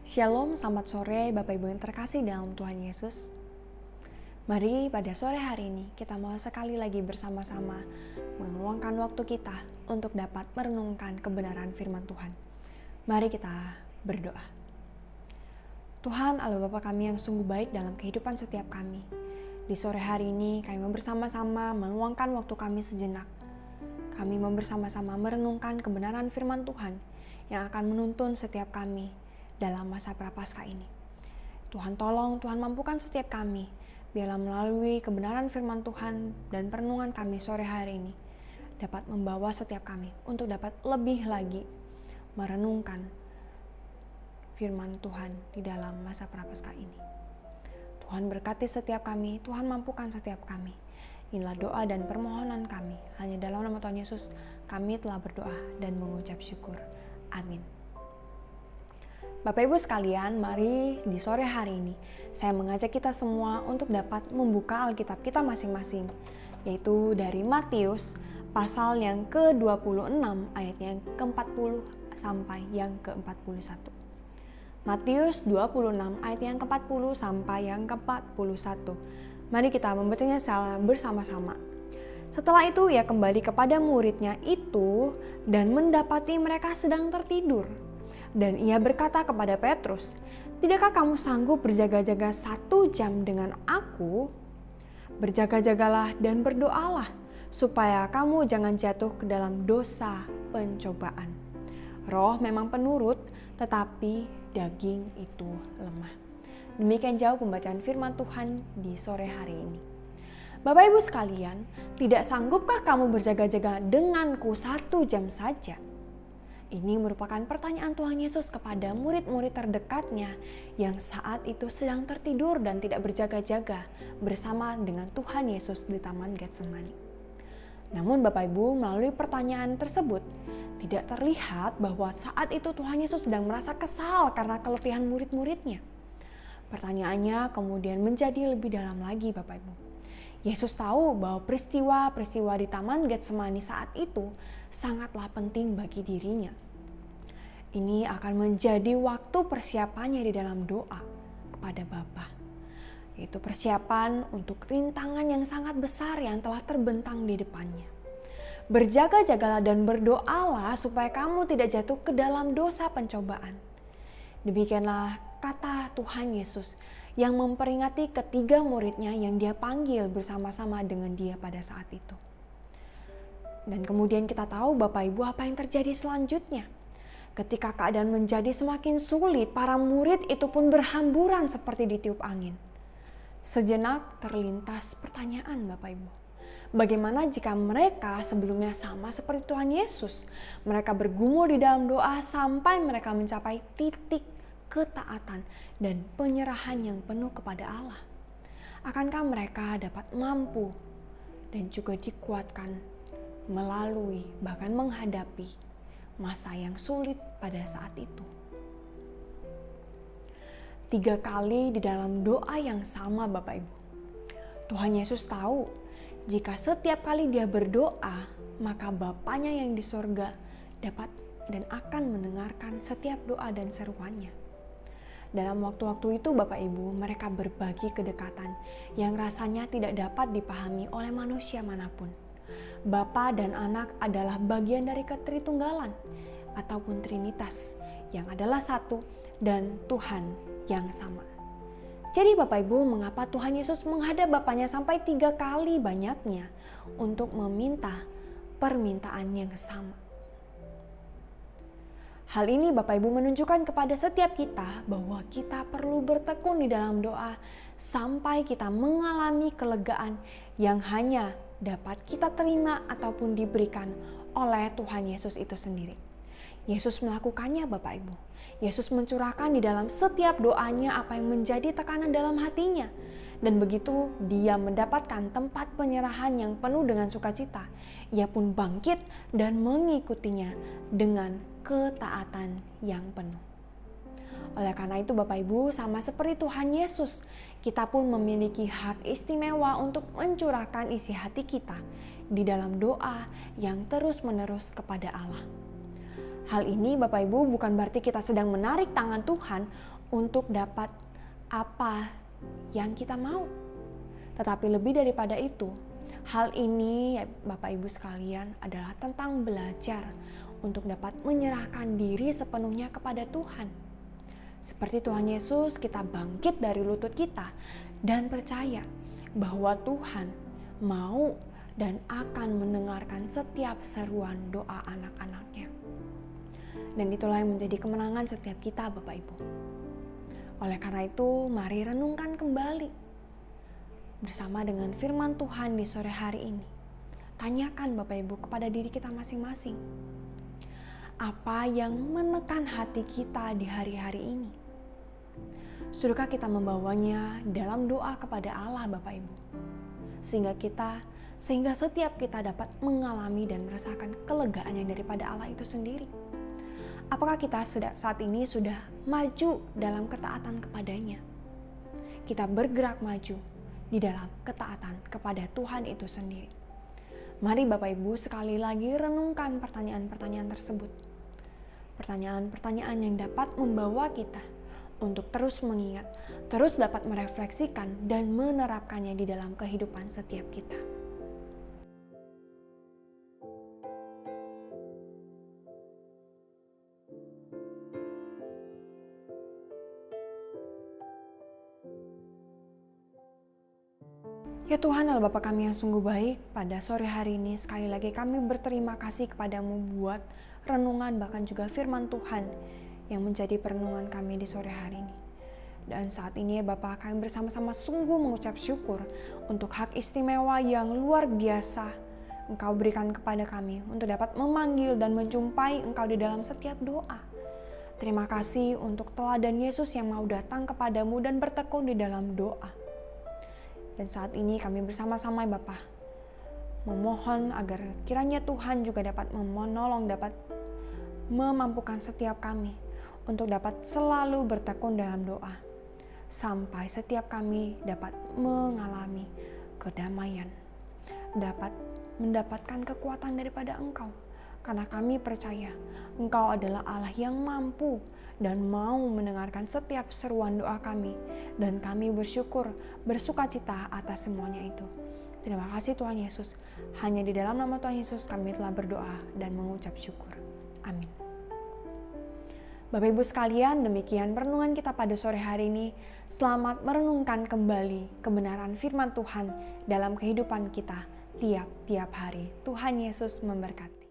Shalom, selamat sore Bapak Ibu yang terkasih dalam Tuhan Yesus. Mari pada sore hari ini kita mau sekali lagi bersama-sama meluangkan waktu kita untuk dapat merenungkan kebenaran firman Tuhan. Mari kita berdoa. Tuhan Allah Bapa kami yang sungguh baik dalam kehidupan setiap kami. Di sore hari ini kami mau bersama-sama meluangkan waktu kami sejenak. Kami mau bersama-sama merenungkan kebenaran firman Tuhan yang akan menuntun setiap kami dalam masa prapaskah ini. Tuhan tolong, Tuhan mampukan setiap kami, biarlah melalui kebenaran firman Tuhan dan perenungan kami sore hari ini, dapat membawa setiap kami untuk dapat lebih lagi merenungkan firman Tuhan di dalam masa prapaskah ini. Tuhan berkati setiap kami, Tuhan mampukan setiap kami. Inilah doa dan permohonan kami, hanya dalam nama Tuhan Yesus kami telah berdoa dan mengucap syukur. Amin. Bapak Ibu sekalian, mari di sore hari ini saya mengajak kita semua untuk dapat membuka Alkitab kita masing-masing, yaitu dari Matius pasal yang ke-26 ayat yang ke-40 sampai yang ke-41. Matius 26 ayat yang ke-40 sampai yang ke-41. Mari kita membacanya bersama-sama. Setelah itu ia kembali kepada muridnya itu dan mendapati mereka sedang tertidur. Dan ia berkata kepada Petrus, "Tidakkah kamu sanggup berjaga-jaga 1 jam dengan aku? Berjaga-jagalah dan berdoalah, supaya kamu jangan jatuh ke dalam dosa pencobaan. Roh memang penurut, tetapi daging itu lemah." Demikian jauh pembacaan firman Tuhan di sore hari ini. Bapak Ibu sekalian, tidak sanggupkah kamu berjaga-jaga denganku 1 jam saja? Ini merupakan pertanyaan Tuhan Yesus kepada murid-murid terdekatnya yang saat itu sedang tertidur dan tidak berjaga-jaga bersama dengan Tuhan Yesus di Taman Getsemani. Namun Bapak Ibu, melalui pertanyaan tersebut tidak terlihat bahwa saat itu Tuhan Yesus sedang merasa kesal karena keletihan murid-muridnya. Pertanyaannya kemudian menjadi lebih dalam lagi Bapak Ibu. Yesus tahu bahwa peristiwa-peristiwa di Taman Getsemani saat itu sangatlah penting bagi dirinya. Ini akan menjadi waktu persiapannya di dalam doa kepada Bapa, yaitu persiapan untuk rintangan yang sangat besar yang telah terbentang di depannya. Berjaga-jagalah dan berdoalah supaya kamu tidak jatuh ke dalam dosa pencobaan. Demikianlah kata Tuhan Yesus yang memperingati ketiga muridnya yang dia panggil bersama-sama dengan dia pada saat itu. Dan kemudian kita tahu Bapak Ibu apa yang terjadi selanjutnya. Ketika keadaan menjadi semakin sulit, para murid itu pun berhamburan seperti ditiup angin. Sejenak terlintas pertanyaan Bapak Ibu. Bagaimana jika mereka sebelumnya sama seperti Tuhan Yesus? Mereka bergumul di dalam doa sampai mereka mencapai titik ketaatan dan penyerahan yang penuh kepada Allah. Akankah mereka dapat mampu dan juga dikuatkan melalui bahkan menghadapi masa yang sulit pada saat itu? 3 kali di dalam doa yang sama Bapak Ibu, Tuhan Yesus tahu jika setiap kali dia berdoa, maka Bapanya yang di sorga dapat dan akan mendengarkan setiap doa dan seruannya. Dalam waktu-waktu itu Bapak Ibu, mereka berbagi kedekatan yang rasanya tidak dapat dipahami oleh manusia manapun. Bapa dan anak adalah bagian dari ketritunggalan ataupun trinitas yang adalah satu dan Tuhan yang sama. Jadi Bapak Ibu, mengapa Tuhan Yesus menghadap Bapanya sampai 3 kali banyaknya untuk meminta permintaan yang sama? Hal ini Bapak Ibu menunjukkan kepada setiap kita bahwa kita perlu bertekun di dalam doa sampai kita mengalami kelegaan yang hanya dapat kita terima ataupun diberikan oleh Tuhan Yesus itu sendiri. Yesus melakukannya Bapak Ibu. Yesus mencurahkan di dalam setiap doanya apa yang menjadi tekanan dalam hatinya. Dan begitu dia mendapatkan tempat penyerahan yang penuh dengan sukacita, ia pun bangkit dan mengikutinya dengan ketaatan yang penuh. Oleh karena itu Bapak Ibu, sama seperti Tuhan Yesus, kita pun memiliki hak istimewa untuk mencurahkan isi hati kita di dalam doa yang terus-menerus kepada Allah. Hal ini Bapak Ibu bukan berarti kita sedang menarik tangan Tuhan untuk dapat apa yang kita mau. Tetapi lebih daripada itu, hal ini Bapak Ibu sekalian adalah tentang belajar untuk dapat menyerahkan diri sepenuhnya kepada Tuhan. Seperti Tuhan Yesus, kita bangkit dari lutut kita dan percaya bahwa Tuhan mau dan akan mendengarkan setiap seruan doa anak-anaknya. Dan itulah yang menjadi kemenangan setiap kita, Bapak Ibu. Oleh karena itu, mari renungkan kembali bersama dengan firman Tuhan di sore hari ini. Tanyakan Bapak Ibu kepada diri kita masing-masing. Apa yang menekan hati kita di hari-hari ini? Sudahkah kita membawanya dalam doa kepada Allah Bapak Ibu? Sehingga setiap kita dapat mengalami dan merasakan kelegaan yang daripada Allah itu sendiri. Apakah kita saat ini sudah maju dalam ketaatan kepadanya? Kita bergerak maju di dalam ketaatan kepada Tuhan itu sendiri. Mari Bapak Ibu sekali lagi renungkan pertanyaan-pertanyaan tersebut. Pertanyaan-pertanyaan yang dapat membawa kita untuk terus mengingat, terus dapat merefleksikan dan menerapkannya di dalam kehidupan setiap kita. Ya Tuhan Allah Bapa kami yang sungguh baik, pada sore hari ini sekali lagi kami berterima kasih kepadamu buat renungan bahkan juga firman Tuhan yang menjadi perenungan kami di sore hari ini. Dan saat ini ya Bapa, kami bersama-sama sungguh mengucap syukur untuk hak istimewa yang luar biasa Engkau berikan kepada kami untuk dapat memanggil dan menjumpai Engkau di dalam setiap doa. Terima kasih untuk teladan Yesus yang mau datang kepadamu dan bertekun di dalam doa. Dan saat ini kami bersama-sama Bapa memohon agar kiranya Tuhan juga dapat menolong, dapat memampukan setiap kami untuk dapat selalu bertekun dalam doa. Sampai setiap kami dapat mengalami kedamaian, dapat mendapatkan kekuatan daripada Engkau. Karena kami percaya Engkau adalah Allah yang mampu dan mau mendengarkan setiap seruan doa kami. Dan kami bersyukur, bersukacita atas semuanya itu. Terima kasih Tuhan Yesus. Hanya di dalam nama Tuhan Yesus kami telah berdoa dan mengucap syukur. Amin. Bapak Ibu sekalian, demikian renungan kita pada sore hari ini. Selamat merenungkan kembali kebenaran firman Tuhan dalam kehidupan kita tiap-tiap hari. Tuhan Yesus memberkati.